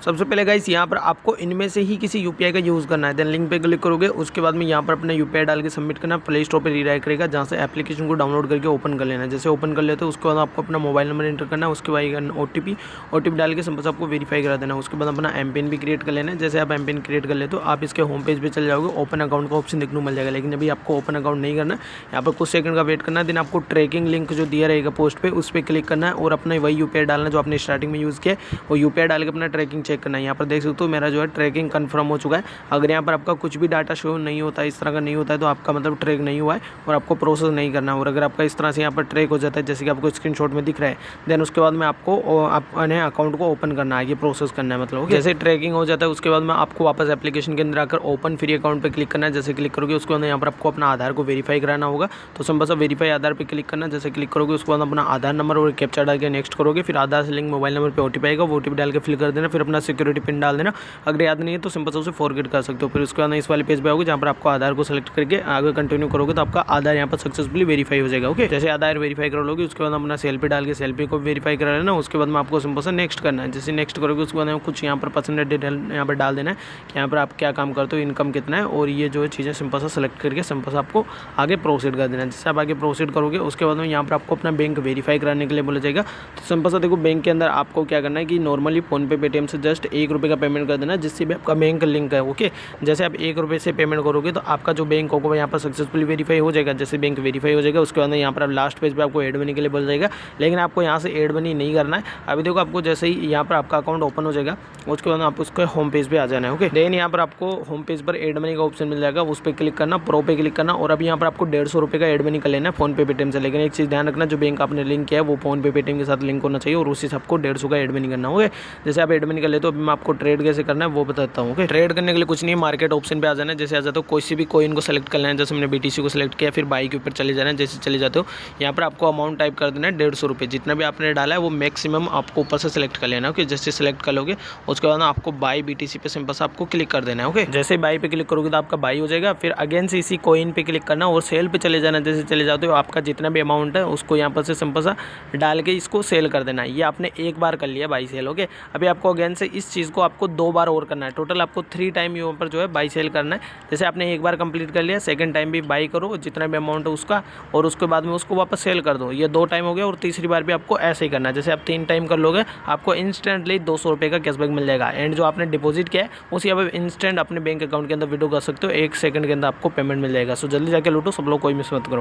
सबसे पहले गाइस यहाँ पर आपको इनमें से ही किसी यूपीआई का यूज़ करना है। देन लिंक पे क्लिक करोगे, उसके बाद में यहाँ पर अपना यूपीआई डाल के सबमिट करना। प्ले स्टोर पर रीडायरेक्ट करेगा, जहाँ से एप्लीकेशन को डाउनलोड करके ओपन कर लेना है। जैसे ओपन कर लेते हो उसके बाद आपको अपना मोबाइल नंबर एंटर करना है, उसके बाद ओटीपी डाल के बस आपको वेरीफाई करा देना है। उसके बाद अपना एमपिन भी क्रिएट कर लेना है। जैसे आप एमपिन क्रिएट कर लेते हो आप इसके होम पेज पे चल जाओगे, ओपन अकाउंट का ऑप्शन देखने को मिल जाएगा। लेकिन अभी आपको ओपन अकाउंट नहीं करना है, यहाँ पर कुछ सेकंड का वेट करना है। देन आपको ट्रैकिंग लिंक जो दिया रहेगा पोस्ट पे उस पर क्लिक करना है और अपना वही यूपीआई डालना जो आपने स्टार्टिंग में यूज़ किया है, वो यूपीआई डाल के अपना ट्रैकिंग चेक करना है। यहाँ पर देख सकते हो मेरा जो है ट्रैकिंग कंफर्म हो चुका है। अगर यहाँ पर आपका कुछ भी डाटा शो नहीं होता है, इस तरह का नहीं होता है, तो आपका मतलब ट्रैक नहीं हुआ है और आपको प्रोसेस नहीं करना है। और अगर आपका इस तरह से यहाँ पर ट्रैक हो जाता है जैसे कि आपको स्क्रीनशॉट में दिख रहा है, देन उसके बाद में आपको अपने अकाउंट को ओपन करना है, ये प्रोसेस करना है। मतलब जैसे ट्रैकिंग हो जाता है उसके बाद में आपको वापस एप्लीकेशन के अंदर आकर ओपन फ्री अकाउंट पे क्लिक करना है। जैसे क्लिक करोगे उसके बाद यहाँ पर आपको अपना आधार को वेरीफाई कराना होगा, तो सिंपल सा वेरीफाई आधार पे क्लिक करना। जैसे क्लिक करोगे उसके बाद अपना आधार नंबर और कैप्चा डाल के नेक्स्ट करोगे, फिर आधार से लिंक मोबाइल नंबर पे ओटीपी आएगा, वो ओटीपी डाल के फिल कर देना, फिर अपना सिक्योरिटी पिन डाल देना। अगर याद नहीं है तो सिंपल से उसे फॉरगेट कर सकते हो। फिर उसके बाद इस वाले पेज पे आओगे जहाँ पर आपको आधार को सेलेक्ट करके आगे कंटिन्यू करोगे तो आपका आधार यहाँ पर सक्सेसफुली वेरीफाई हो जाएगा। ओके, जैसे आधार वेरीफाई कर लोगे उसके बाद अपना सेल्फी डाल के सेल्फी को वेरीफाई करा लेना। उसके बाद में आपको सिंपल से नेक्स्ट करना है। जैसे नेक्स्ट करोगे उसके बाद कुछ यहाँ पर पर्सनल डिटेल यहाँ पर डाल देना है कि यहाँ पर आप क्या काम करते हो, इनकम कितना है, और ये जो है चीज़ें सिंपल सा सेलेक्ट करके सिंपल सा आपको आगे प्रोसीड कर देना है। जैसे आप आगे प्रोसीड करोगे उसके बाद में यहाँ पर आपको अपना बैंक वेरीफाई कराने के लिए बोला जाएगा। तो सिंपल सा देखो बैंक के अंदर आपको क्या करना है कि नॉर्मली फोनपे पेटीएम से जस्ट ₹1 का पेमेंट कर देना, जिससे भी आपका बैंक लिंक है। ओके, जैसे आप ₹1 से पेमेंट करोगे तो आपका जो बैंक होगा यहाँ पर सक्सेसफुली वेरीफाई हो जाएगा। जैसे बैंक वेरीफाई हो जाएगा उसके बाद यहाँ पर आप लास्ट पेज पे आपको ऐड मनी के लिए बोल जाएगा, लेकिन आपको यहाँ से ऐड मनी नहीं करना है। अभी देखो आपको जैसे ही यहाँ पर आपका अकाउंट ओपन हो जाएगा उसके बाद आप उसके होम पेज पे आ जाना है। ओके, देन यहाँ पर आपको होम पेज पर ऐड मनी का ऑप्शन मिल जाएगा, उस पर क्लिक करना, प्रो पे क्लिक करना, और अब यहाँ पर आपको ₹150 का ऐड मनी कर लेना है फोन पे पेटीएम से। लेकिन एक चीज़ ध्यान रखना, जो बैंक आपने लिंक किया है वो फोन पे पेटीएम के साथ लिंक होना चाहिए और उसी से आपको 150 का ऐड मनी करना होगा। जैसे आप ऐड मनी कर लेते हो, अभी मैं आपको ट्रेड कैसे करना है वो बताता हूँ। ओके, ट्रेड करने के लिए कुछ नहीं, मार्केट ऑप्शन पे आ जाना है। जैसे आ जाते हो कोई भी कोइन को सेलेक्ट कर लेना है, जैसे मैंने बीटीसी को सेलेक्ट किया, फिर बाई के ऊपर चले जाना है। जैसे चले जाते हो यहाँ पर आपको अमाउंट टाइप कर देना है ₹150। जितना भी आपने डाला है वो मैक्सिमम आपको ऊपर से सेलेक्ट कर लेना है। ओके, जैसे सेलेक्ट कर लोगे उसके बाद आपको बाई बीटीसी पे सिंपल से आपको क्लिक कर देना है। ओके, जैसे बाई पे क्लिक करोगे तो आपका बाई हो जाएगा। फिर अगेन से इसी कोइन पे क्लिक करना और सेल पे चले जाना। जैसे चले जाते हो आपका जितना भी अमाउंट है उसको यहाँ पर से सिंपल सा डाल के इसको सेल कर देना है। ये आपने एक बार कर लिया बाई सेल। ओके, अभी आपको अगेन से इस चीज़ को आपको 2 बार और करना है। टोटल आपको 3 टाइम यहाँ पर जो है बाई सेल करना है। जैसे आपने एक बार कंप्लीट कर लिया, सेकंड टाइम भी बाई करो जितना भी अमाउंट है उसका, और उसके बाद में उसको वापस सेल कर दो। ये 2 टाइम हो गया, और तीसरी बार भी आपको ऐसे ही करना है। जैसे आप 3 टाइम कर लोगे आपको इंस्टेंटली ₹200 का कैशबैक मिल जाएगा। एंड जो आपने डिपॉजिट किया है उसी आप इंस्टेंट अपने बैंक अकाउंट के अंदर विड्रॉ कर सकते हो, 1 सेकंड के अंदर आपको पेमेंट मिल जाएगा। सो जल्दी जाके लूटो सब लोग, कोई मिस मत करो।